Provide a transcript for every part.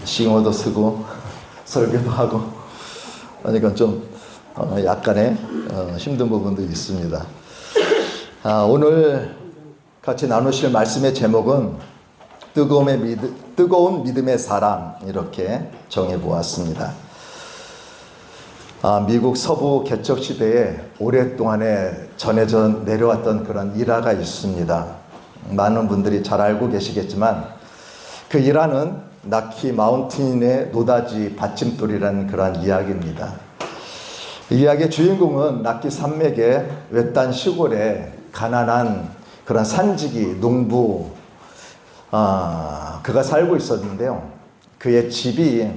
싱어도 쓰고 설교도 하고 그러니까 좀 약간의 힘든 부분도 있습니다. 오늘 같이 나누실 말씀의 제목은 뜨거운 믿음의 사람, 이렇게 정해보았습니다. 미국 서부 개척 시대에 오랫동안에 전해져 내려왔던 그런 일화가 있습니다. 많은 분들이 잘 알고 계시겠지만 그 일화는 나키 마운틴의 노다지 받침돌이라는 그런 이야기입니다. 이 이야기의 주인공은 나키 산맥의 외딴 시골에 가난한 그런 산지기 농부 그가 살고 있었는데요. 그의 집이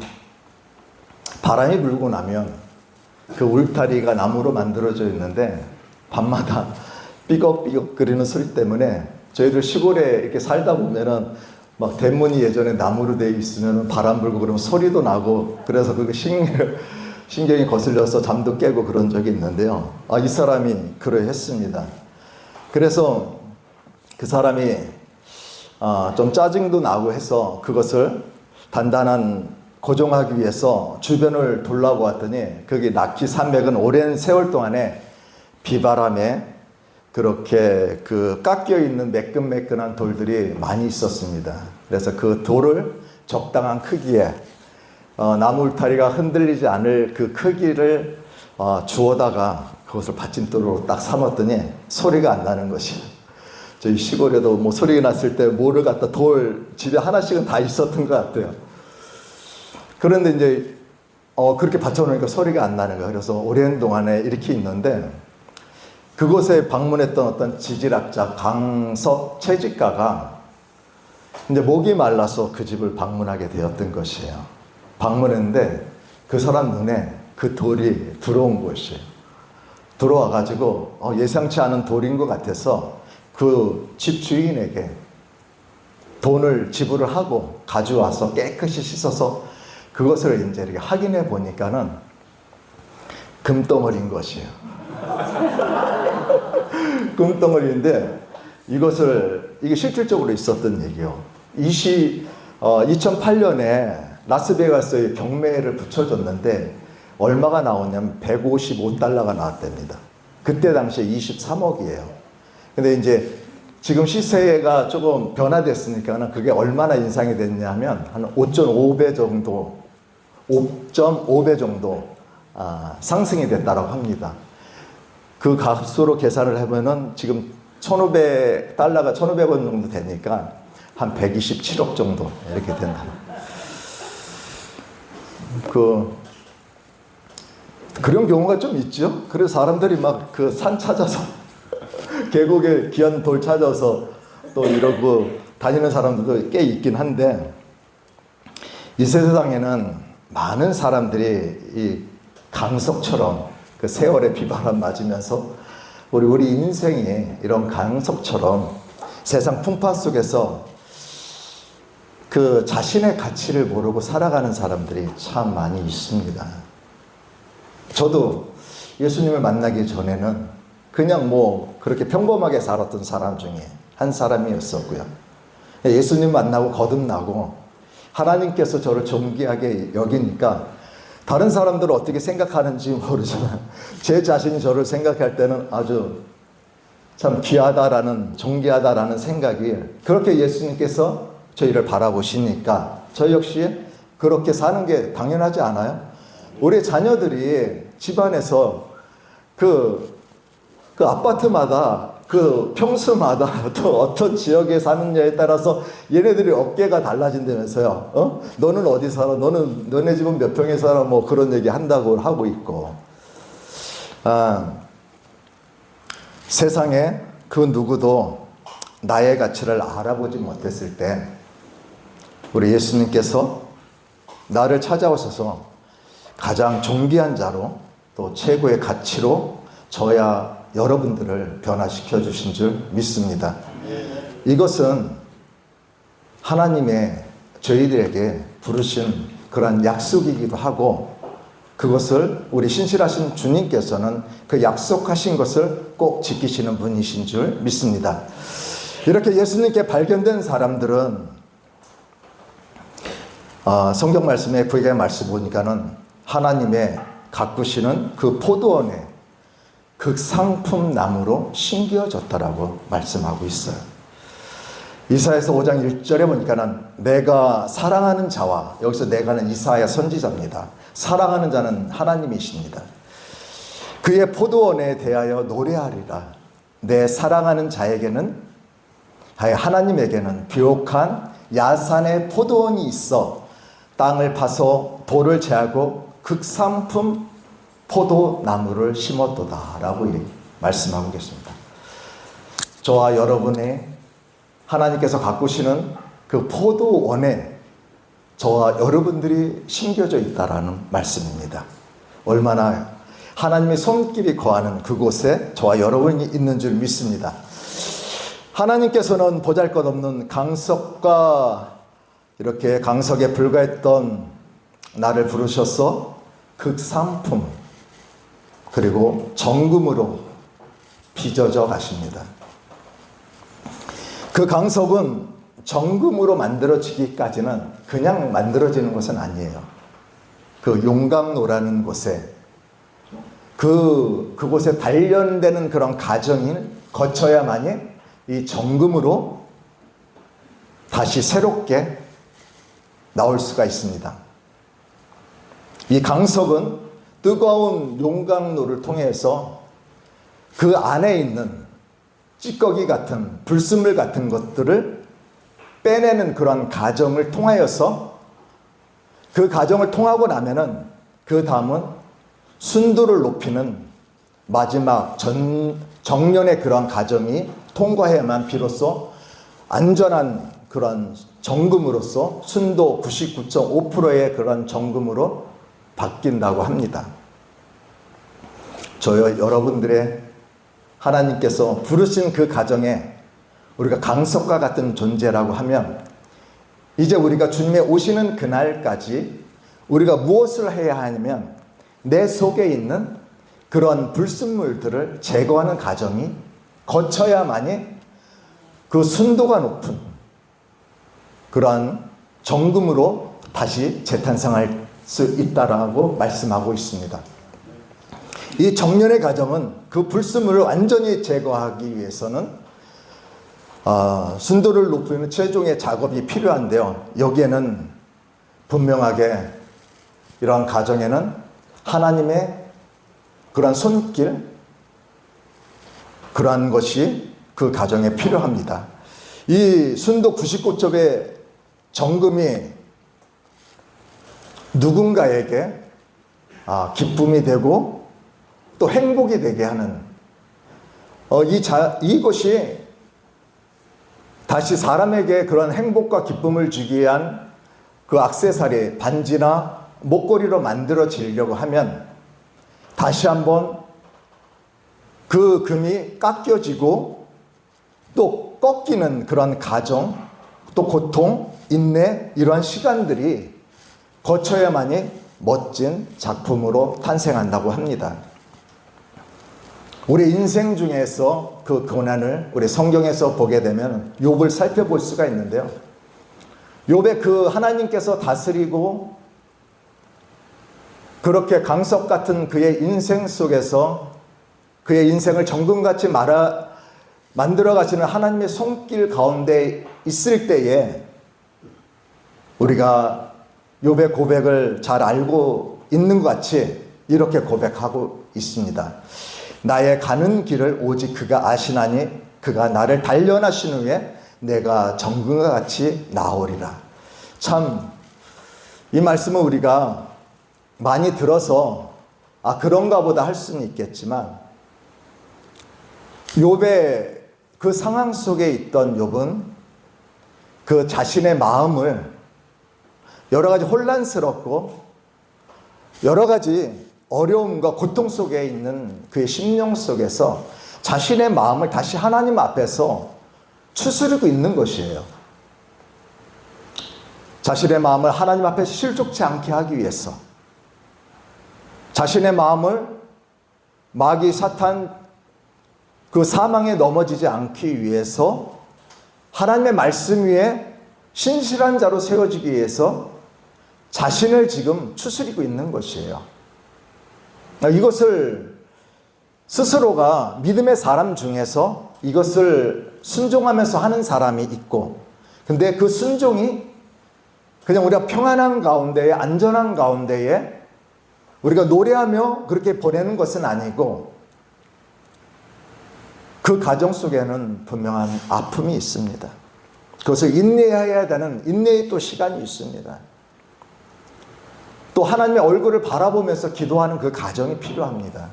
바람이 불고 나면 그 울타리가 나무로 만들어져 있는데 밤마다 삐걱삐걱 거리는 소리 때문에 저희들 시골에 이렇게 살다 보면은 막 대문이 예전에 나무로 되어 있으면 바람 불고 그러면 소리도 나고 그래서 그게 신경이 거슬려서 잠도 깨고 그런 적이 있는데요. 이 사람이 그러했습니다. 그래서 그 사람이 좀 짜증도 나고 해서 그것을 단단한 고정하기 위해서 주변을 둘러보았더니 거기 나키 산맥은 오랜 세월 동안에 비바람에 그렇게 그 깎여 있는 매끈매끈한 돌들이 많이 있었습니다. 그래서 그 돌을 적당한 크기에 나무 울타리가 흔들리지 않을 그 크기를 주워다가 그것을 받침돌로 딱 삼았더니 소리가 안 나는 것이에요. 저희 시골에도 뭐 소리가 났을 때 뭐를 갖다 돌 집에 하나씩은 다 있었던 것 같아요. 그런데 이제 그렇게 받쳐놓으니까 소리가 안 나는 거예요. 그래서 오랜 동안에 이렇게 있는데 그곳에 방문했던 어떤 지질학자 강석 채집가가 이제 목이 말라서 그 집을 방문하게 되었던 것이에요. 방문했는데 그 사람 눈에 그 돌이 들어온 것이에요. 들어와가지고 예상치 않은 돌인 것 같아서 그 집 주인에게 돈을 지불을 하고 가져와서 깨끗이 씻어서 그것을 이제 이렇게 확인해 보니까는 금덩어리인 것이에요. 금덩어리인데 이게 실질적으로 있었던 얘기요. 2008년에 라스베가스에 경매를 붙여줬는데 얼마가 나오냐면 $155가 나왔답니다. 그때 당시에 23억이에요. 근데 이제 지금 시세가 조금 변화됐으니까 그게 얼마나 인상이 됐냐면 한 5.5배 정도 상승이 됐다고 합니다. 그 값으로 계산을 해보면은 지금 $1,500가 1,500원 정도 되니까 한 127억 정도 이렇게 된다. 그런 경우가 좀 있죠. 그래서 사람들이 막 그 산 찾아서 계곡에 귀한 돌 찾아서 또 이러고 다니는 사람들도 꽤 있긴 한데 이 세상에는 많은 사람들이 이 강석처럼 그 세월의 비바람 맞으면서 우리 인생이 이런 강석처럼 세상 풍파 속에서 그 자신의 가치를 모르고 살아가는 사람들이 참 많이 있습니다. 저도 예수님을 만나기 전에는 그냥 뭐 그렇게 평범하게 살았던 사람 중에 한 사람이었었고요. 예수님 만나고 거듭나고 하나님께서 저를 존귀하게 여기니까 다른 사람들은 어떻게 생각하는지 모르지만 제 자신이 저를 생각할 때는 아주 참 귀하다라는, 존귀하다라는 생각이, 그렇게 예수님께서 저희를 바라보시니까 저 역시 그렇게 사는 게 당연하지 않아요? 우리 자녀들이 집안에서 그 아파트마다 그 평수마다 또 어떤 지역에 사느냐에 따라서 얘네들이 어깨가 달라진다면서요. 너는 어디 살아? 너네 집은 몇 평에 살아? 뭐 그런 얘기 한다고 하고 있고. 세상에 그 누구도 나의 가치를 알아보지 못했을 때 우리 예수님께서 나를 찾아오셔서 가장 존귀한 자로 또 최고의 가치로 저야 여러분들을 변화시켜 주신 줄 믿습니다. 이것은 하나님의 저희들에게 부르신 그런 약속이기도 하고 그것을 우리 신실하신 주님께서는 그 약속하신 것을 꼭 지키시는 분이신 줄 믿습니다. 이렇게 예수님께 발견된 사람들은 성경 말씀에 구약의 말씀 보니까는 하나님의 가꾸시는 그 포도원에 극상품 나무로 심겨졌다라고 말씀하고 있어요. 이사야서 5장 1절에 보니까는 내가 사랑하는 자와, 여기서 내가는 이사야 선지자입니다. 사랑하는 자는 하나님이십니다. 그의 포도원에 대하여 노래하리라. 내 사랑하는 자에게는, 하나님에게는 비옥한 야산의 포도원이 있어 땅을 파서 돌을 제하고 극상품 포도나무를 심었도다 라고 이렇게 말씀하고 계십니다. 저와 여러분의 하나님께서 가꾸시는 그 포도원에 저와 여러분들이 심겨져 있다라는 말씀입니다. 얼마나 하나님의 손길이 거하는 그곳에 저와 여러분이 있는 줄 믿습니다. 하나님께서는 보잘것없는 강석과 이렇게 강석에 불과했던 나를 부르셔서 극상품 그리고 정금으로 빚어져 가십니다. 그 강석은 정금으로 만들어지기까지는 그냥 만들어지는 것은 아니에요. 그 용광로라는 곳에 그곳에 단련되는 그런 과정을 거쳐야만이 이 정금으로 다시 새롭게 나올 수가 있습니다. 이 강석은 뜨거운 용광로를 통해서 그 안에 있는 찌꺼기 같은 불순물 같은 것들을 빼내는 그런 과정을 통하여서 그 과정을 통하고 나면은 그 다음은 순도를 높이는 마지막 정년의 그런 과정이 통과해야만 비로소 안전한 그런 정금으로서 순도 99.5%의 그런 정금으로 바뀐다고 합니다. 여러분들의 하나님께서 부르신 그 가정에 우리가 강석과 같은 존재라고 하면 이제 우리가 주님의 오시는 그날까지 우리가 무엇을 해야 하냐면 내 속에 있는 그런 불순물들을 제거하는 과정이 거쳐야만이 그 순도가 높은 그러한 정금으로 다시 재탄생할 수 있다라고 말씀하고 있습니다. 이 정년의 과정은 그 불순물을 완전히 제거하기 위해서는 순도를 높이는 최종의 작업이 필요한데요. 여기에는 분명하게 이러한 과정에는 하나님의 그러한 손길, 그러한 것이 그 과정에 필요합니다. 이 순도 99점의 정금이 누군가에게 기쁨이 되고 또 행복이 되게 하는 이것이 다시 사람에게 그런 행복과 기쁨을 주기 위한 그 액세서리, 반지나 목걸이로 만들어지려고 하면 다시 한번 그 금이 깎여지고 또 꺾이는 그런 과정, 또 고통, 인내 이러한 시간들이 거쳐야만이 멋진 작품으로 탄생한다고 합니다. 우리 인생 중에서 그 고난을 우리 성경에서 보게 되면 욥을 살펴볼 수가 있는데요. 욥의 그 하나님께서 다스리고 그렇게 강석 같은 그의 인생 속에서 그의 인생을 정금같이 만들어 가시는 하나님의 손길 가운데 있을 때에 우리가 욥의 고백을 잘 알고 있는 것 같이 이렇게 고백하고 있습니다. 나의 가는 길을 오직 그가 아시나니 그가 나를 단련하신 후에 내가 정금과 같이 나오리라. 참 이 말씀은 우리가 많이 들어서 그런가 보다 할 수는 있겠지만 욥의 그 상황 속에 있던 욥은 그 자신의 마음을 여러 가지 혼란스럽고 여러 가지 어려움과 고통 속에 있는 그의 심령 속에서 자신의 마음을 다시 하나님 앞에서 추스르고 있는 것이에요. 자신의 마음을 하나님 앞에 실족치 않게 하기 위해서 자신의 마음을 마귀 사탄 그 사망에 넘어지지 않기 위해서 하나님의 말씀 위에 신실한 자로 세워지기 위해서 자신을 지금 추스리고 있는 것이에요. 이것을 스스로가 믿음의 사람 중에서 이것을 순종하면서 하는 사람이 있고, 근데 그 순종이 그냥 우리가 평안한 가운데에, 안전한 가운데에 우리가 노래하며 그렇게 보내는 것은 아니고, 그 가정 속에는 분명한 아픔이 있습니다. 그것을 인내해야 되는 인내의 또 시간이 있습니다. 또 하나님의 얼굴을 바라보면서 기도하는 그 가정이 필요합니다.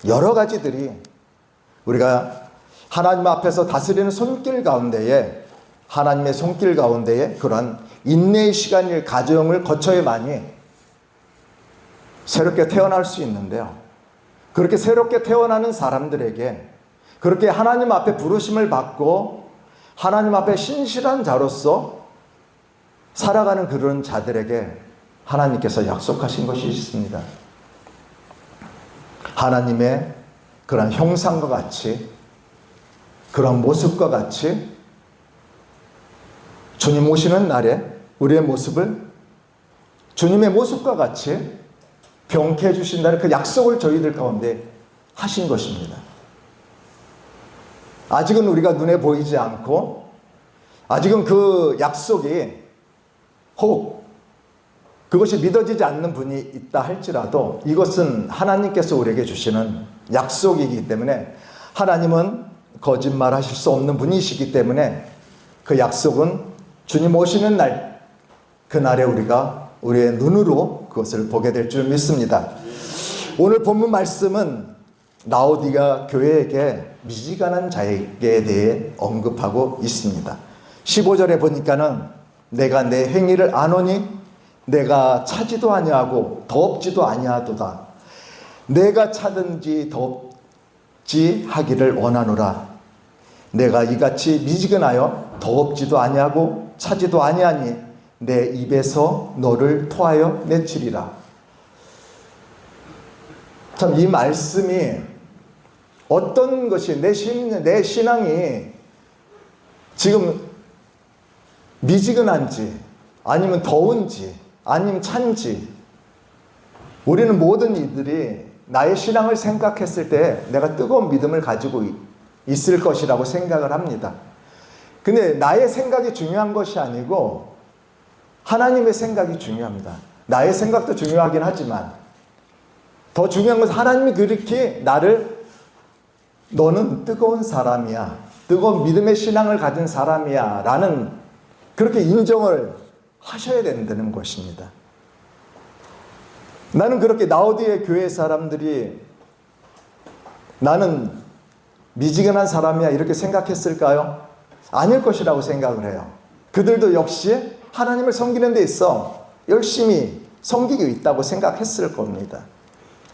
여러 가지들이 우리가 하나님 앞에서 다스리는 손길 가운데에, 하나님의 손길 가운데에 그러한 인내의 시간을 가정을 거쳐야만이 새롭게 태어날 수 있는데요. 그렇게 새롭게 태어나는 사람들에게, 그렇게 하나님 앞에 부르심을 받고 하나님 앞에 신실한 자로서 살아가는 그런 자들에게 하나님께서 약속하신 것이 있습니다. 하나님의 그런 형상과 같이, 그런 모습과 같이 주님 오시는 날에 우리의 모습을 주님의 모습과 같이 병케 해주신다는 그 약속을 저희들 가운데 하신 것입니다. 아직은 우리가 눈에 보이지 않고, 아직은 그 약속이 혹 그것이 믿어지지 않는 분이 있다 할지라도 이것은 하나님께서 우리에게 주시는 약속이기 때문에, 하나님은 거짓말 하실 수 없는 분이시기 때문에 그 약속은 주님 오시는 날, 그날에 우리가 우리의 눈으로 그것을 보게 될 줄 믿습니다. 오늘 본문 말씀은 라오디가 교회에게 미지근한 자에게 대해 언급하고 있습니다. 15절에 보니까는 내가 내 행위를 아노니 내가 차지도 아니하고 더없지도 아니하도다. 내가 차든지 더없지 하기를 원하노라. 내가 이같이 미지근하여 더없지도 아니하고 차지도 아니하니 내 입에서 너를 토하여 내치리라. 참 이 말씀이 어떤 것이 내 신앙이 지금 미지근한지 아니면 더운지 아니면 찬지, 우리는 모든 이들이 나의 신앙을 생각했을 때 내가 뜨거운 믿음을 가지고 있을 것이라고 생각을 합니다. 근데 나의 생각이 중요한 것이 아니고 하나님의 생각이 중요합니다. 나의 생각도 중요하긴 하지만 더 중요한 것은 하나님이 그렇게 나를, 너는 뜨거운 사람이야, 뜨거운 믿음의 신앙을 가진 사람이야 라는 그렇게 인정을 하셔야 된다는 것입니다. 나는 그렇게 라오디의 교회 사람들이 나는 미지근한 사람이야 이렇게 생각했을까요? 아닐 것이라고 생각을 해요. 그들도 역시 하나님을 섬기는 데 있어 열심히 섬기고 있다고 생각했을 겁니다.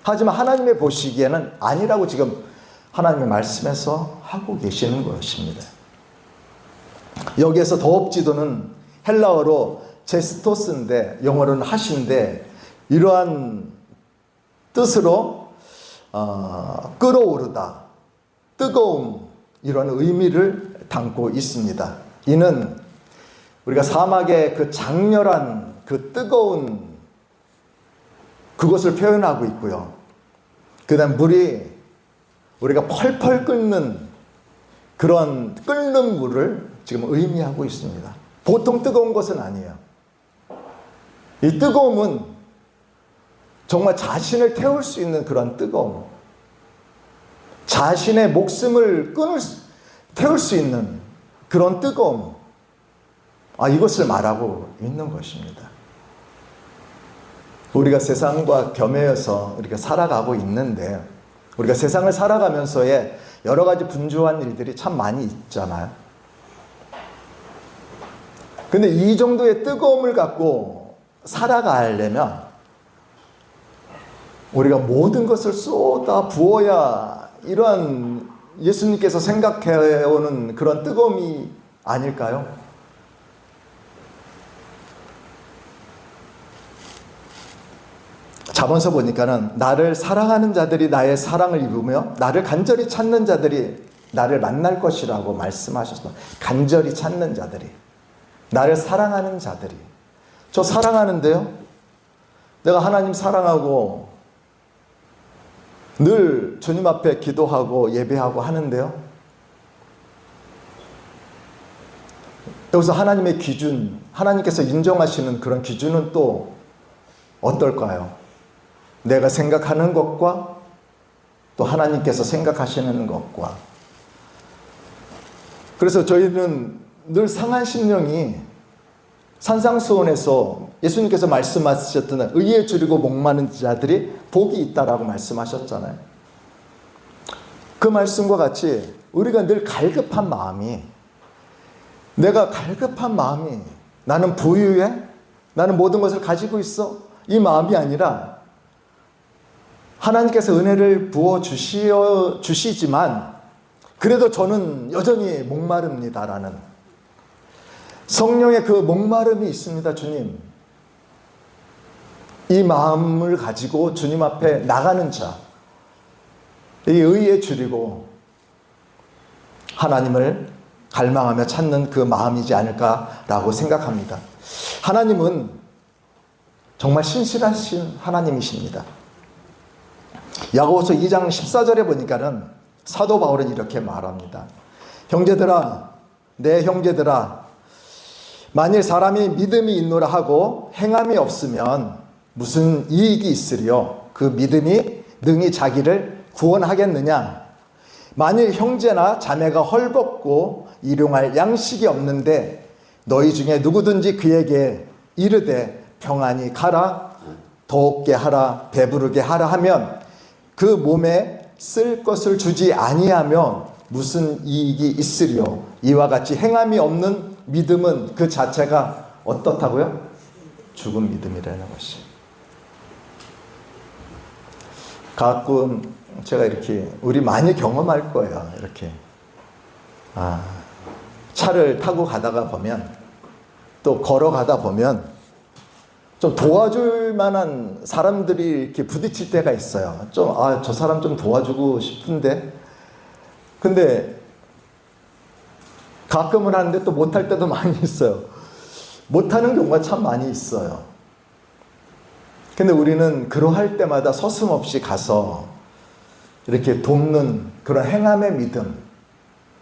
하지만 하나님의 보시기에는 아니라고 지금 하나님의 말씀에서 하고 계시는 것입니다. 여기에서 더없지도는 헬라어로 제스토스인데, 영어로는 하신데, 이러한 뜻으로 끓어오르다, 뜨거움, 이런 의미를 담고 있습니다. 이는 우리가 사막의 그 장렬한 그 뜨거운 그것을 표현하고 있고요. 그 다음 물이 우리가 펄펄 끓는 그런 끓는 물을 지금 의미하고 있습니다. 보통 뜨거운 것은 아니에요. 이 뜨거움은 정말 자신을 태울 수 있는 그런 뜨거움, 자신의 목숨을 태울 수 있는 그런 뜨거움, 이것을 말하고 있는 것입니다. 우리가 세상과 겸해서 우리가 살아가고 있는데, 우리가 세상을 살아가면서의 여러 가지 분주한 일들이 참 많이 있잖아요. 근데 이 정도의 뜨거움을 갖고 살아가려면 우리가 모든 것을 쏟아 부어야, 이러한 예수님께서 생각해오는 그런 뜨거움이 아닐까요? 잠언서 보니까는 나를 사랑하는 자들이 나의 사랑을 입으며 나를 간절히 찾는 자들이 나를 만날 것이라고 말씀하셨습니다. 간절히 찾는 자들이, 나를 사랑하는 자들이. 저 사랑하는데요, 내가 하나님 사랑하고 늘 주님 앞에 기도하고 예배하고 하는데요. 여기서 하나님의 기준, 하나님께서 인정하시는 그런 기준은 또 어떨까요? 내가 생각하는 것과 또 하나님께서 생각하시는 것과. 그래서 저희는 늘 상한 심령이 산상수훈에서 예수님께서 말씀하셨던 의에 줄이고 목마른 자들이 복이 있다라고 말씀하셨잖아요. 그 말씀과 같이 우리가 늘 갈급한 마음이, 내가 갈급한 마음이 나는 부유해? 나는 모든 것을 가지고 있어? 이 마음이 아니라 하나님께서 은혜를 부어 주시지만 그래도 저는 여전히 목마릅니다라는 성령의 그 목마름이 있습니다. 주님, 이 마음을 가지고 주님 앞에 나가는 자, 이 의에 줄이고 하나님을 갈망하며 찾는 그 마음이지 않을까라고 생각합니다. 하나님은 정말 신실하신 하나님이십니다. 야고보서 2장 14절에 보니까는 사도 바울은 이렇게 말합니다. 형제들아, 내 형제들아, 만일 사람이 믿음이 있노라 하고 행함이 없으면 무슨 이익이 있으리요? 그 믿음이 능히 자기를 구원하겠느냐? 만일 형제나 자매가 헐벗고 일용할 양식이 없는데 너희 중에 누구든지 그에게 이르되 평안히 가라, 더욱게 하라, 배부르게 하라 하면 그 몸에 쓸 것을 주지 아니하면 무슨 이익이 있으리요? 이와 같이 행함이 없는 믿음은 그 자체가 어떻다고요? 죽은 믿음이라는 것이. 가끔 제가 이렇게, 우리 많이 경험할 거예요. 이렇게 차를 타고 가다가 보면, 또 걸어가다 보면 좀 도와줄 만한 사람들이 이렇게 부딪힐 때가 있어요. 좀, 저 사람 좀 도와주고 싶은데. 근데 가끔은 하는데 또 못할 때도 많이 있어요. 못하는 경우가 참 많이 있어요. 근데 우리는 그러할 때마다 서슴없이 가서 이렇게 돕는 그런 행함의 믿음,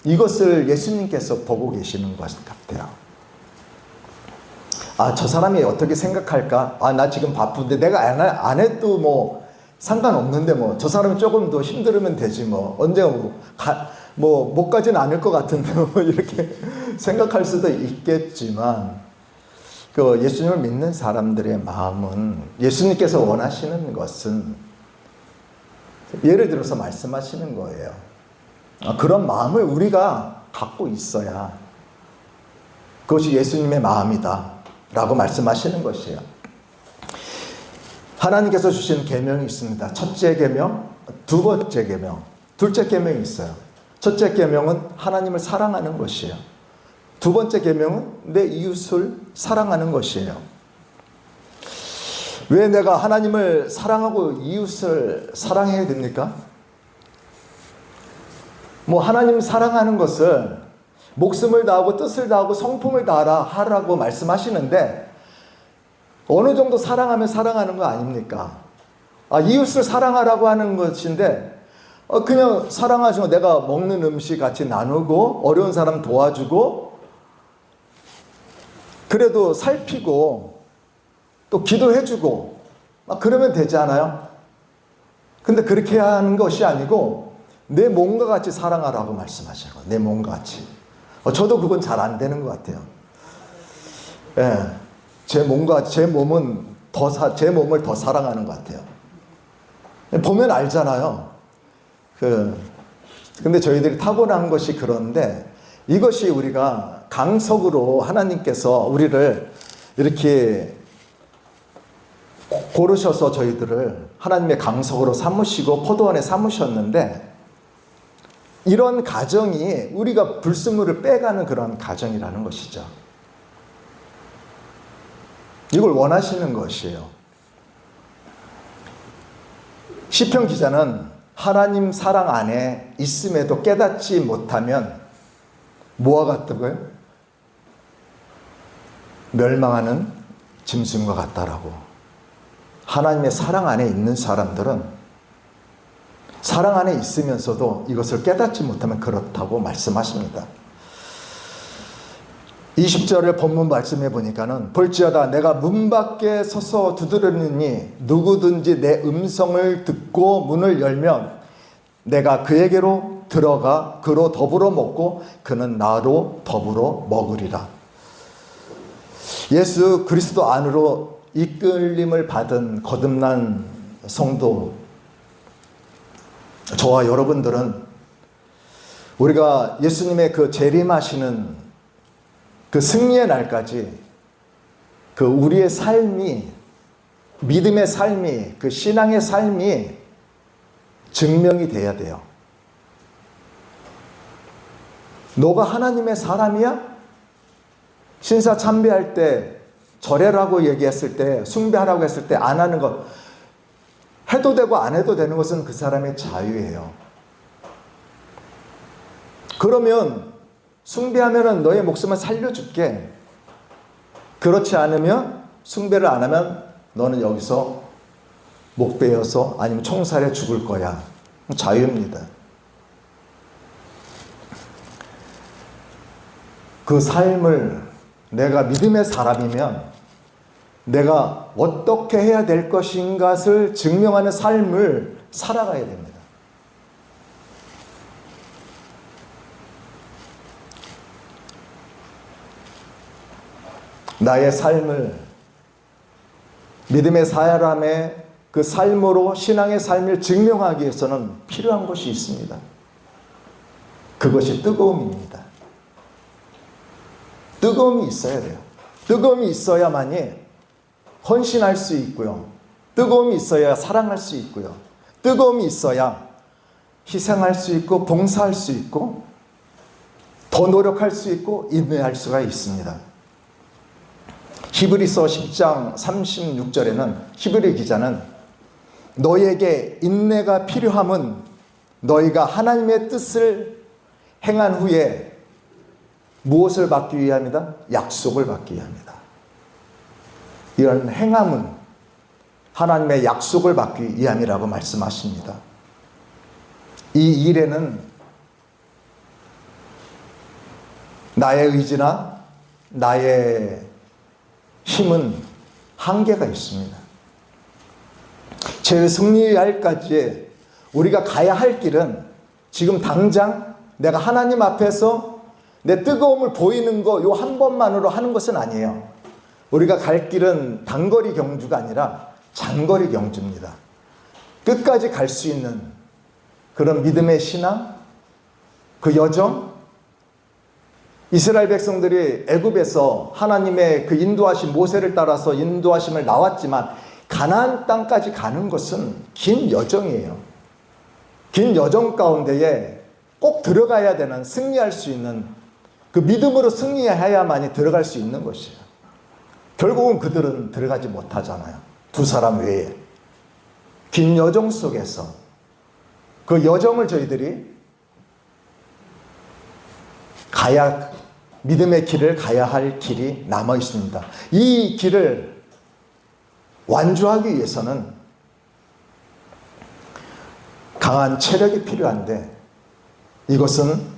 이것을 예수님께서 보고 계시는 것 같아요. 저 사람이 어떻게 생각할까? 나 지금 바쁜데 내가 안 해도 뭐 상관없는데 뭐 저 사람이 조금 더 힘들으면 되지 뭐 언제 못 가지는 않을 것 같은데 뭐 이렇게 생각할 수도 있겠지만, 그 예수님을 믿는 사람들의 마음은, 예수님께서 원하시는 것은, 예를 들어서 말씀하시는 거예요. 그런 마음을 우리가 갖고 있어야 그것이 예수님의 마음이다 라고 말씀하시는 것이에요. 하나님께서 주신 계명이 있습니다. 첫째 계명, 두 번째 계명, 둘째 계명이 있어요. 첫째 계명은 하나님을 사랑하는 것이에요. 두 번째 계명은 내 이웃을 사랑하는 것이에요. 왜 내가 하나님을 사랑하고 이웃을 사랑해야 됩니까? 뭐 하나님 사랑하는 것을 목숨을 다하고 뜻을 다하고 성품을 다하라 하라고 말씀하시는데, 어느 정도 사랑하면 사랑하는 거 아닙니까? 이웃을 사랑하라고 하는 것인데 그냥 사랑하시고 내가 먹는 음식 같이 나누고 어려운 사람 도와주고 그래도 살피고 또 기도해주고 그러면 되지 않아요? 근데 그렇게 하는 것이 아니고 내 몸과 같이 사랑하라고 말씀하시는 거예요. 내 몸과 같이. 저도 그건 잘 안 되는 것 같아요. 예, 제 몸을 더 사랑하는 것 같아요. 보면 알잖아요. 근데 저희들이 타고난 것이 그런데, 이것이 우리가 강석으로 하나님께서 우리를 이렇게 고르셔서 저희들을 하나님의 강석으로 삼으시고 포도원에 삼으셨는데, 이런 가정이 우리가 불순물을 빼가는 그런 가정이라는 것이죠. 이걸 원하시는 것이에요. 시편 기자는 하나님 사랑 안에 있음에도 깨닫지 못하면 뭐와 같다고요? 멸망하는 짐승과 같다라고. 하나님의 사랑 안에 있는 사람들은 사랑 안에 있으면서도 이것을 깨닫지 못하면 그렇다고 말씀하십니다. 20절의 본문 말씀해 보니까는 볼지어다 내가 문 밖에 서서 두드리느니 누구든지 내 음성을 듣고 문을 열면 내가 그에게로 들어가 그로 더불어 먹고 그는 나로 더불어 먹으리라. 예수 그리스도 안으로 이끌림을 받은 거듭난 성도 저와 여러분들은 우리가 예수님의 그 재림하시는 그 승리의 날까지 그 우리의 삶이 믿음의 삶이 그 신앙의 삶이 증명이 돼야 돼요. 너가 하나님의 사람이야? 신사 참배할 때 절해라고 얘기했을 때 숭배하라고 했을 때 안 하는 것 해도 되고 안 해도 되는 것은 그 사람의 자유예요. 그러면 숭배하면 너의 목숨을 살려줄게. 그렇지 않으면 숭배를 안 하면 너는 여기서 목 베어서 아니면 총살에 죽을 거야. 자유입니다. 그 삶을 내가 믿음의 사람이면 내가 어떻게 해야 될 것인가를 증명하는 삶을 살아가야 됩니다. 나의 삶을 믿음의 사람의 그 삶으로 신앙의 삶을 증명하기 위해서는 필요한 것이 있습니다. 그것이 뜨거움입니다. 뜨거움이 있어야 돼요. 뜨거움이 있어야만이 헌신할 수 있고요. 뜨거움이 있어야 사랑할 수 있고요. 뜨거움이 있어야 희생할 수 있고 봉사할 수 있고 더 노력할 수 있고 인내할 수가 있습니다. 히브리서 10장 36절에는 히브리 기자는 너희에게 인내가 필요함은 너희가 하나님의 뜻을 행한 후에 무엇을 받기 위함이다? 약속을 받기 위함이다. 이런 행함은 하나님의 약속을 받기 위함이라고 말씀하십니다. 이 일에는 나의 의지나 나의 힘은 한계가 있습니다. 제 승리할까지 우리가 가야 할 길은 지금 당장 내가 하나님 앞에서 내 뜨거움을 보이는 거 요 한 번만으로 하는 것은 아니에요. 우리가 갈 길은 단거리 경주가 아니라 장거리 경주입니다. 끝까지 갈 수 있는 그런 믿음의 신앙, 그 여정, 이스라엘 백성들이 애굽에서 하나님의 그 인도하신 모세를 따라서 인도하심을 나왔지만 가나안 땅까지 가는 것은 긴 여정이에요. 긴 여정 가운데에 꼭 들어가야 되는 승리할 수 있는 그 믿음으로 승리해야만이 들어갈 수 있는 것이에요. 결국은 그들은 들어가지 못하잖아요. 두 사람 외에. 긴 여정 속에서 그 여정을 저희들이 믿음의 길을 가야 할 길이 남아 있습니다. 이 길을 완주하기 위해서는 강한 체력이 필요한데 이것은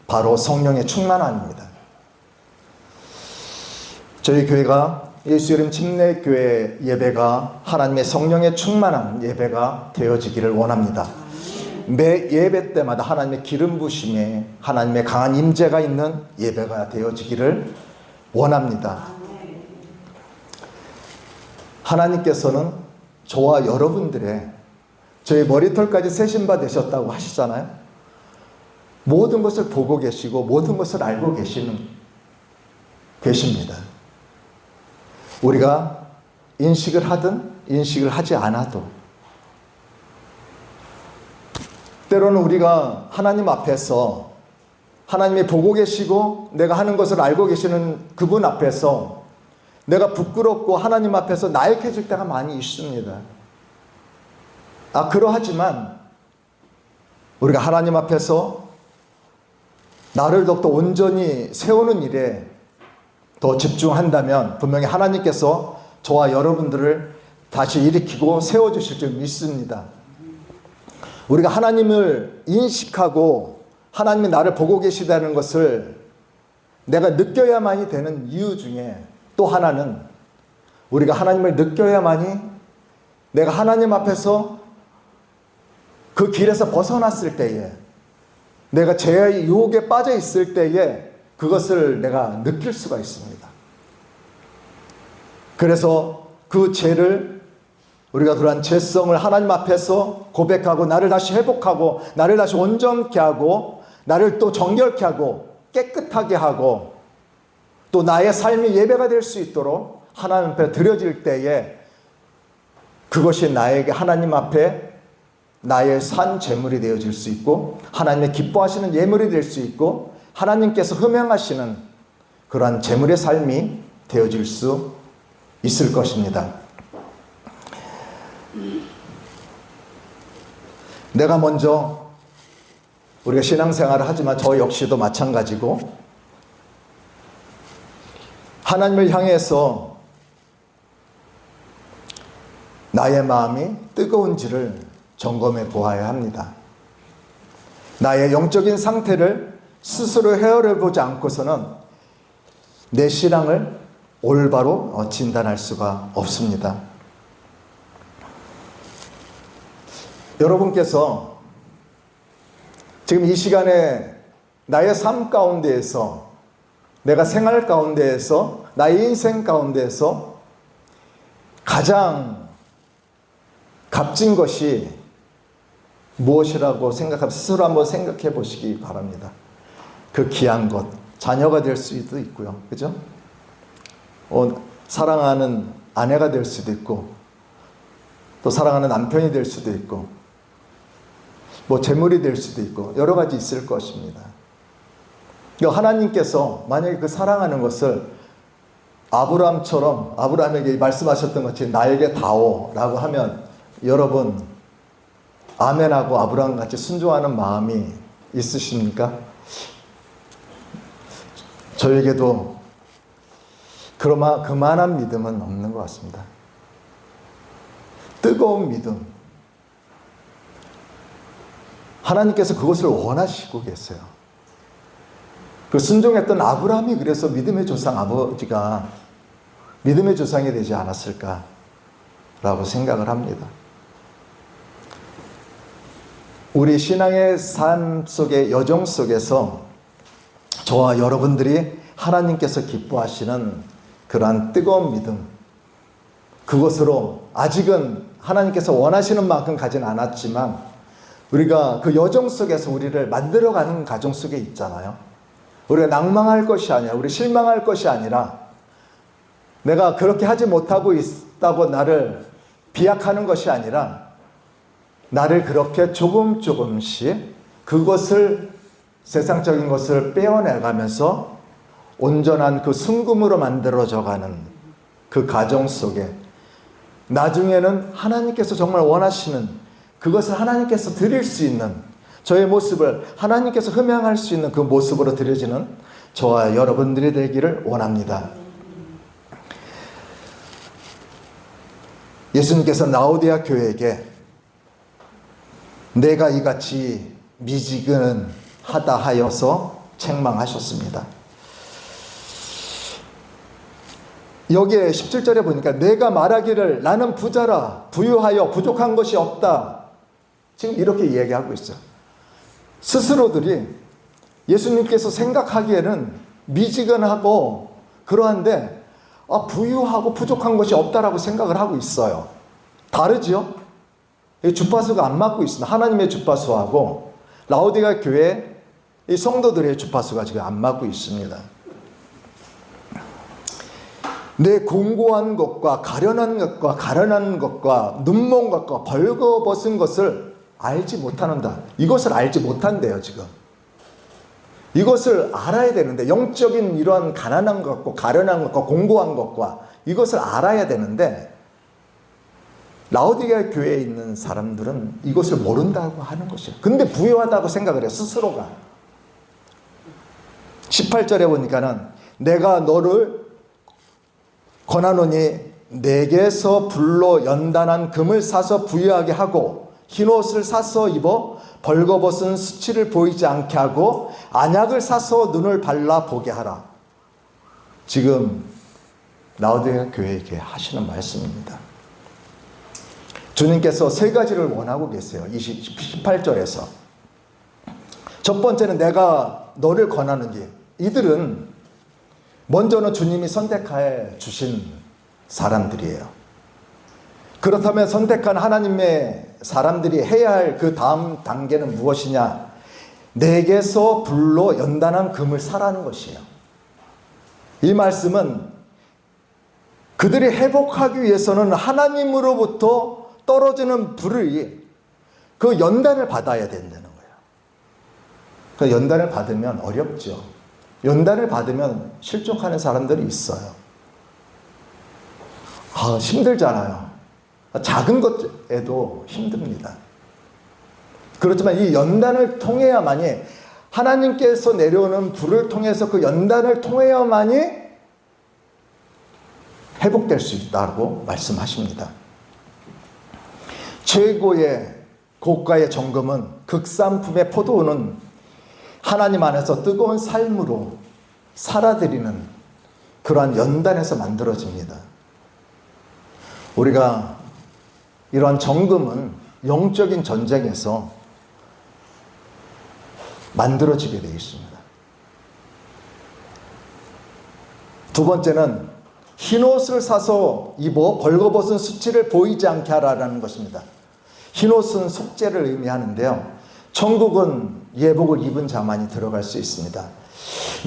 바로 성령의 충만함입니다. 저희 교회가 예수 이름 침례교회 예배가 하나님의 성령의 충만한 예배가 되어지기를 원합니다. 매 예배 때마다 하나님의 기름 부심에 하나님의 강한 임재가 있는 예배가 되어지기를 원합니다. 하나님께서는 저와 여러분들의 저희 머리털까지 세신바 되셨다고 하시잖아요. 모든 것을 보고 계시고 모든 것을 알고 계십니다. 우리가 인식을 하든 인식을 하지 않아도 때로는 우리가 하나님 앞에서 하나님이 보고 계시고 내가 하는 것을 알고 계시는 그분 앞에서 내가 부끄럽고 하나님 앞에서 나약해질 때가 많이 있습니다. 그러하지만 우리가 하나님 앞에서 나를 더욱더 온전히 세우는 일에 더 집중한다면 분명히 하나님께서 저와 여러분들을 다시 일으키고 세워주실 줄 믿습니다. 우리가 하나님을 인식하고 하나님이 나를 보고 계시다는 것을 내가 느껴야만이 되는 이유 중에 또 하나는 우리가 하나님을 느껴야만이 내가 하나님 앞에서 그 길에서 벗어났을 때에 내가 죄의 유혹에 빠져 있을 때에 그것을 내가 느낄 수가 있습니다. 그래서 그 죄를 우리가 그러한 죄성을 하나님 앞에서 고백하고 나를 다시 회복하고 나를 다시 온전케 하고 나를 또 정결케 하고 깨끗하게 하고 또 나의 삶이 예배가 될 수 있도록 하나님 앞에 드려질 때에 그것이 나에게 하나님 앞에 나의 산 제물이 되어질 수 있고 하나님의 기뻐하시는 예물이 될 수 있고 하나님께서 흠양하시는 그러한 제물의 삶이 되어질 수 있을 것입니다. 내가 먼저 우리가 신앙생활을 하지만 저 역시도 마찬가지고 하나님을 향해서 나의 마음이 뜨거운지를 점검해 보아야 합니다. 나의 영적인 상태를 스스로 헤아려 보지 않고서는 내 신앙을 올바로 진단할 수가 없습니다. 여러분께서 지금 이 시간에 나의 삶 가운데에서 내가 생활 가운데에서 나의 인생 가운데에서 가장 값진 것이 무엇이라고 생각하면 스스로 한번 생각해 보시기 바랍니다. 그 귀한 것, 자녀가 될 수도 있고요. 그죠? 사랑하는 아내가 될 수도 있고 또 사랑하는 남편이 될 수도 있고 뭐 재물이 될 수도 있고 여러 가지 있을 것입니다. 하나님께서 만약에 그 사랑하는 것을 아브라함처럼 아브라함에게 말씀하셨던 것처럼 나에게 다오라고 하면 여러분 아멘하고 아브라함같이 순종하는 마음이 있으십니까? 저에게도 그만한 믿음은 없는 것 같습니다. 뜨거운 믿음. 하나님께서 그것을 원하시고 계세요. 그 순종했던 아브라함이 그래서 믿음의 조상 아버지가 믿음의 조상이 되지 않았을까라고 생각을 합니다. 우리 신앙의 삶 속의 여정 속에서 저와 여러분들이 하나님께서 기뻐하시는 그러한 뜨거운 믿음, 그것으로 아직은 하나님께서 원하시는 만큼 가진 않았지만 우리가 그 여정 속에서 우리를 만들어가는 과정 속에 있잖아요. 우리가 낭망할 것이 아니라 우리 실망할 것이 아니라 내가 그렇게 하지 못하고 있다고 나를 비약하는 것이 아니라 나를 그렇게 조금씩 그것을 세상적인 것을 빼어내가면서 온전한 그 순금으로 만들어져가는 그 과정 속에 나중에는 하나님께서 정말 원하시는 그것을 하나님께서 드릴 수 있는 저의 모습을 하나님께서 흠양할 수 있는 그 모습으로 드려지는 저와 여러분들이 되기를 원합니다. 예수님께서 라오디아 교회에게 내가 이같이 미지근하다 하여서 책망하셨습니다. 여기에 17절에 보니까 내가 말하기를 나는 부자라 부유하여 부족한 것이 없다. 지금 이렇게 이야기하고 있어요. 스스로들이 예수님께서 생각하기에는 미지근하고 그러한데 부유하고 부족한 것이 없다라고 생각을 하고 있어요. 다르죠? 주파수가 안 맞고 있습니다. 하나님의 주파수하고 라오디가 교회 이 성도들의 주파수가 지금 안 맞고 있습니다. 내 공고한 것과 가련한 것과 가련한 것과 눈먼 것과 벌거벗은 것을 알지 못하는다. 이것을 알지 못한대요 지금. 이것을 알아야 되는데 영적인 이러한 가난한 것과 가련한 것과 공고한 것과 이것을 알아야 되는데 라오디게아 교회에 있는 사람들은 이것을 모른다고 하는 것이에요. 근데 부유하다고 생각을 해요 스스로가. 18절에 보니까는 내가 너를 권하노니 내게서 불로 연단한 금을 사서 부유하게 하고 흰옷을 사서 입어 벌거벗은 수치를 보이지 않게 하고 안약을 사서 눈을 발라 보게 하라. 지금 라오디게아 교회에게 하시는 말씀입니다. 주님께서 세 가지를 원하고 계세요. 18절에서. 첫 번째는 내가 너를 권하는 게, 이들은 먼저는 주님이 선택해 주신 사람들이에요. 그렇다면 선택한 하나님의 사람들이 해야 할 그 다음 단계는 무엇이냐? 내게서 불로 연단한 금을 사라는 것이에요. 이 말씀은 그들이 회복하기 위해서는 하나님으로부터 떨어지는 불을, 그 연단을 받아야 된다는 거예요. 그 연단을 받으면 어렵죠. 연단을 받으면 실족하는 사람들이 있어요. 힘들잖아요. 작은 것에도 힘듭니다. 그렇지만 이 연단을 통해야만이, 하나님께서 내려오는 불을 통해서 그 연단을 통해야만이 회복될 수 있다고 말씀하십니다. 최고의 고가의 정금은, 극상품의 포도는 하나님 안에서 뜨거운 삶으로 살아들이는 그러한 연단에서 만들어집니다. 우리가 이러한 정금은 영적인 전쟁에서 만들어지게 되어 있습니다. 두 번째는 흰옷을 사서 입어 벌거벗은 수치를 보이지 않게 하라는 것입니다. 흰옷은 속죄를 의미하는데요. 천국은 예복을 입은 자만이 들어갈 수 있습니다.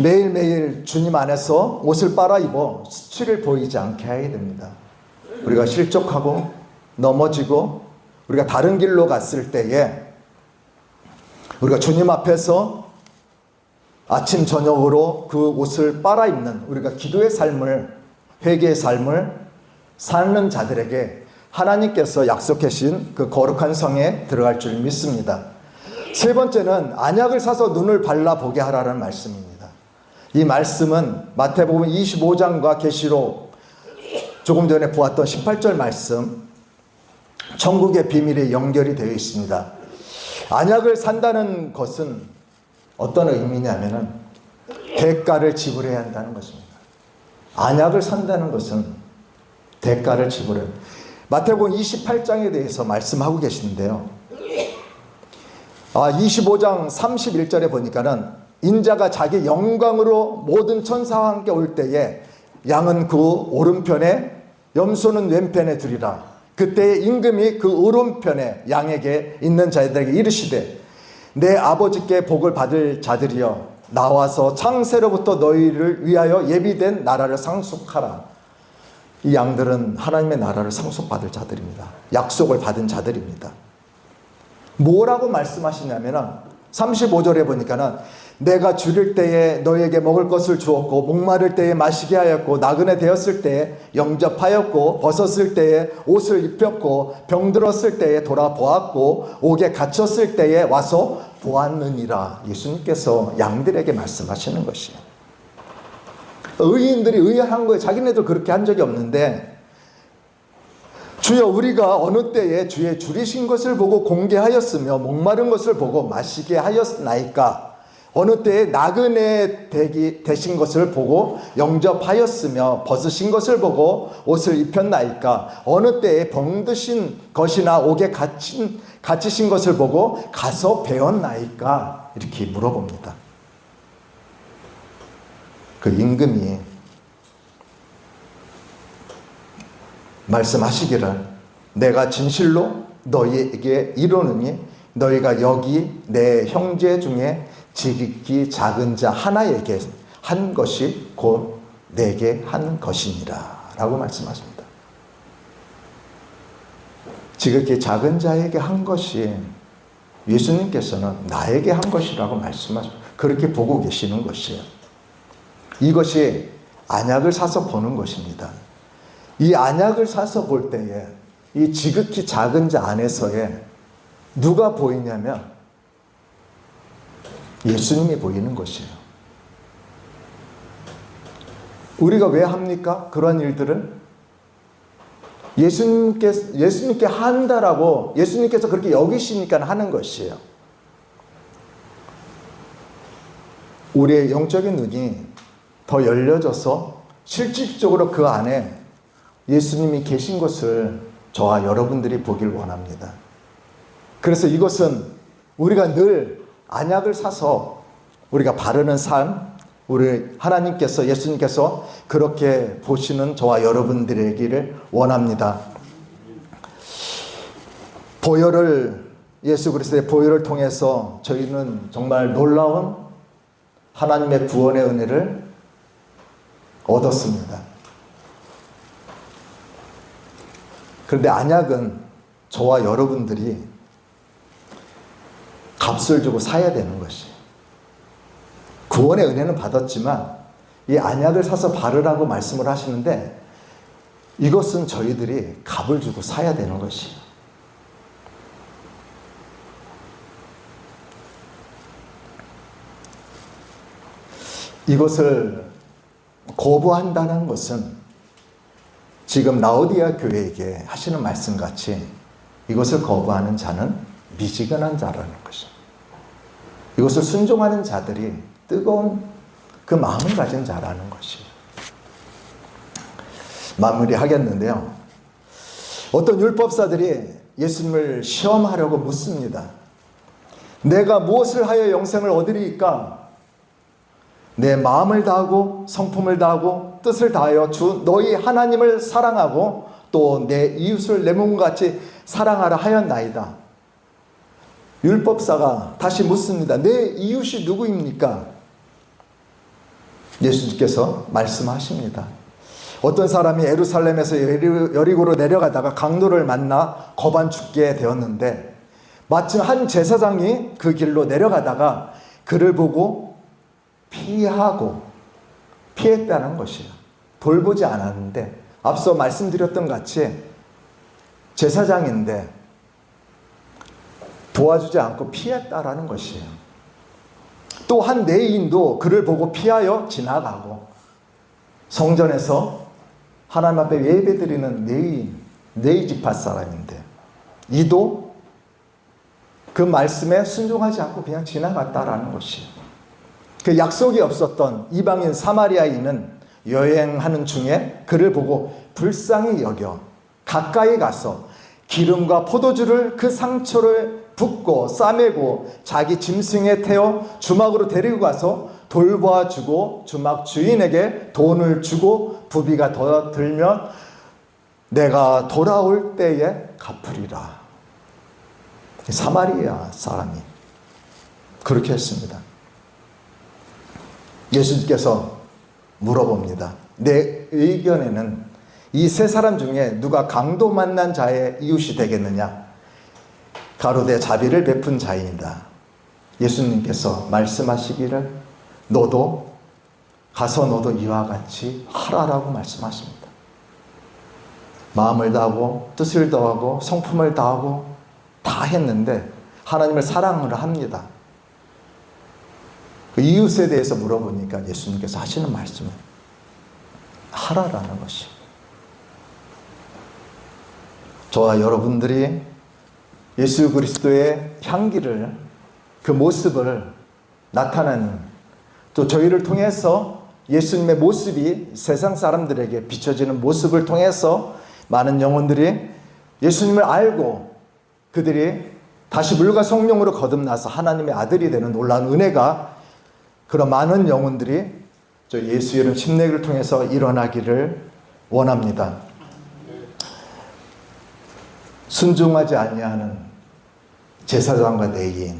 매일매일 주님 안에서 옷을 빨아 입어 수치를 보이지 않게 해야 됩니다. 우리가 실족하고 넘어지고 우리가 다른 길로 갔을 때에 우리가 주님 앞에서 아침 저녁으로 그 옷을 빨아 입는, 우리가 기도의 삶을, 회개의 삶을 사는 자들에게 하나님께서 약속하신 그 거룩한 성에 들어갈 줄 믿습니다. 세 번째는 안약을 사서 눈을 발라보게 하라는 말씀입니다. 이 말씀은 마태복음 25장과 계시록 조금 전에 보았던 18절 말씀, 천국의 비밀에 연결이 되어 있습니다. 안약을 산다는 것은 어떤 의미냐면은 대가를 지불해야 한다는 것입니다. 안약을 산다는 것은 대가를 지불해야 합니다. 마태복음 28장에 대해서 말씀하고 계시는데요. 25장 31절에 보니까는 인자가 자기 영광으로 모든 천사와 함께 올 때에 양은 그 오른편에 염소는 왼편에 두리라. 그때 임금이 그 오른편에 양에게 있는 자들에게 이르시되 내 아버지께 복을 받을 자들이여 나와서 창세로부터 너희를 위하여 예비된 나라를 상속하라. 이 양들은 하나님의 나라를 상속받을 자들입니다. 약속을 받은 자들입니다. 뭐라고 말씀하시냐면 35절에 보니까는 내가 줄일 때에 너에게 먹을 것을 주었고 목마를 때에 마시게 하였고 나그네 되었을 때에 영접하였고 벗었을 때에 옷을 입혔고 병들었을 때에 돌아보았고 옥에 갇혔을 때에 와서 보았느니라. 예수님께서 양들에게 말씀하시는 것이에요. 의인들이 의한 거예요. 자기네들 그렇게 한 적이 없는데 주여 우리가 어느 때에 주의 줄이신 것을 보고 공개하였으며 목마른 것을 보고 마시게 하였나이까. 어느 때에 나그네 되신 것을 보고 영접하였으며 벗으신 것을 보고 옷을 입혔나이까. 어느 때에 병드신 것이나 옥에 갇히신 것을 보고 가서 배웠나이까. 이렇게 물어봅니다. 그 임금이 말씀하시기를 내가 진실로 너희에게 이르노니 너희가 여기 내 형제 중에 지극히 작은 자 하나에게 한 것이 곧 내게 한 것이니라 라고 말씀하십니다. 지극히 작은 자에게 한 것이 예수님께서는 나에게 한 것이라고 말씀하십니다. 그렇게 보고 계시는 것이에요. 이것이 안약을 사서 보는 것입니다. 이 안약을 사서 볼 때에 이 지극히 작은 자 안에서의 누가 보이냐면 예수님이 보이는 것이에요. 우리가 왜 합니까? 그런 일들을? 예수님께 한다라고 예수님께서 그렇게 여기시니까 하는 것이에요. 우리의 영적인 눈이 더 열려져서 실질적으로 그 안에 예수님이 계신 것을 저와 여러분들이 보길 원합니다. 그래서 이것은 우리가 늘 안약을 사서 우리가 바르는 삶, 우리 하나님께서 예수님께서 그렇게 보시는 저와 여러분들이기를 원합니다. 보혈을 예수 그리스도의 보혈을 통해서 저희는 정말 놀라운 하나님의 구원의 은혜를 얻었습니다. 그런데 안약은 저와 여러분들이 값을 주고 사야 되는 것이에요. 구원의 은혜는 받았지만 이 안약을 사서 바르라고 말씀을 하시는데 이것은 저희들이 값을 주고 사야 되는 것이에요. 이것을 거부한다는 것은 지금 라오디아 교회에게 하시는 말씀같이 이것을 거부하는 자는 미지근한 자라는 것입니다. 이것을 순종하는 자들이 뜨거운 그 마음을 가진 자라는 것이에요. 마무리하겠는데요. 어떤 율법사들이 예수님을 시험하려고 묻습니다. 내가 무엇을 하여 영생을 얻으리이까? 내 마음을 다하고 성품을 다하고 뜻을 다하여 주 너희 하나님을 사랑하고 또 내 이웃을 내 몸과 같이 사랑하라 하였나이다. 율법사가 다시 묻습니다. 내 이웃이 누구입니까? 예수님께서 말씀하십니다. 어떤 사람이 예루살렘에서 여리고로 내려가다가 강도를 만나 거반 죽게 되었는데 마침 한 제사장이 그 길로 내려가다가 그를 보고 피했다는 것이에요. 돌보지 않았는데 앞서 말씀드렸던 같이 제사장인데 도와주지 않고 피했다라는 것이에요. 또 한 레위인도 그를 보고 피하여 지나가고 성전에서 하나님 앞에 예배드리는 레위 지파 사람인데 이도 그 말씀에 순종하지 않고 그냥 지나갔다라는 것이에요. 그 약속이 없었던 이방인 사마리아인은 여행하는 중에 그를 보고 불쌍히 여겨 가까이 가서 기름과 포도주를 그 상처를 붓고 싸매고 자기 짐승에 태워 주막으로 데리고 가서 돌보아주고 주막 주인에게 돈을 주고 부비가 더 들면 내가 돌아올 때에 갚으리라. 사마리아 사람이 그렇게 했습니다. 예수님께서 물어봅니다. 내 의견에는 이 세 사람 중에 누가 강도 만난 자의 이웃이 되겠느냐? 가로되 자비를 베푼 자이다. 예수님께서 말씀하시기를 너도 이와 같이 하라라고 말씀하십니다. 마음을 다하고 뜻을 다하고 성품을 다하고 다 했는데 하나님을 사랑을 합니다. 그 이웃에 대해서 물어보니까 예수님께서 하시는 말씀은 하라라는 것이. 저와 여러분들이 예수 그리스도의 향기를 그 모습을 나타내는 또 저희를 통해서 예수님의 모습이 세상 사람들에게 비춰지는 모습을 통해서 많은 영혼들이 예수님을 알고 그들이 다시 물과 성령으로 거듭나서 하나님의 아들이 되는 놀라운 은혜가 그런 많은 영혼들이 저 예수 이름 침례를 통해서 일어나기를 원합니다. 순종하지 아니하는 제사장과 레위인,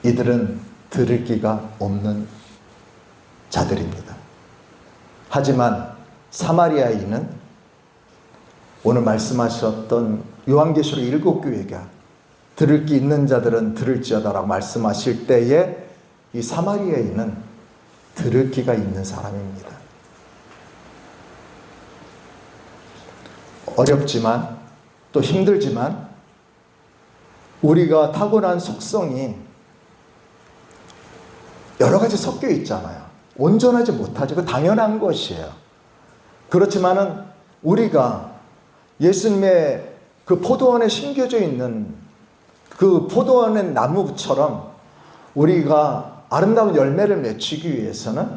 이들은 들을 기가 없는 자들입니다. 하지만 사마리아인은 오늘 말씀하셨던 요한계시록 7교회가 들을 기 있는 자들은 들을지어다라고 말씀하실 때에 이 사마리아인은 들을 기가 있는 사람입니다. 어렵지만 또 힘들지만 우리가 타고난 속성이 여러 가지 섞여 있잖아요. 온전하지 못하죠. 그 당연한 것이에요. 그렇지만은 우리가 예수님의 그 포도원에 심겨져 있는 그 포도원의 나무처럼 우리가 아름다운 열매를 맺히기 위해서는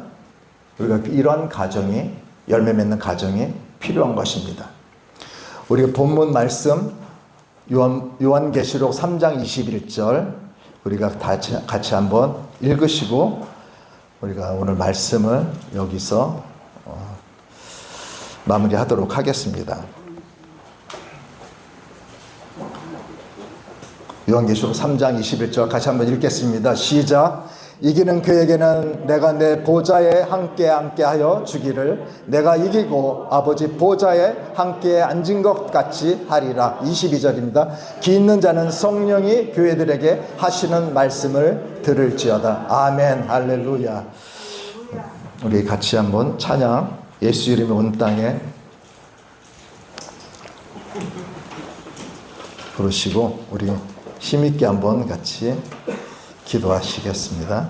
우리가 이러한 가정이, 열매 맺는 가정이 필요한 것입니다. 우리가 본문 말씀 요한계시록 3장 21절 우리가 같이 한번 읽으시고 우리가 오늘 말씀을 여기서 마무리하도록 하겠습니다. 요한계시록 3장 21절 같이 한번 읽겠습니다. 시작. 이기는 그에게는 내가 내 보좌에 함께하여 주기를 내가 이기고 아버지 보좌에 함께 앉은 것 같이 하리라. 22절입니다. 귀 있는 자는 성령이 교회들에게 하시는 말씀을 들을지어다. 아멘. 할렐루야. 우리 같이 한번 찬양, 예수 이름의 온 땅에 부르시고 우리 힘있게 한번 같이 기도하시겠습니다.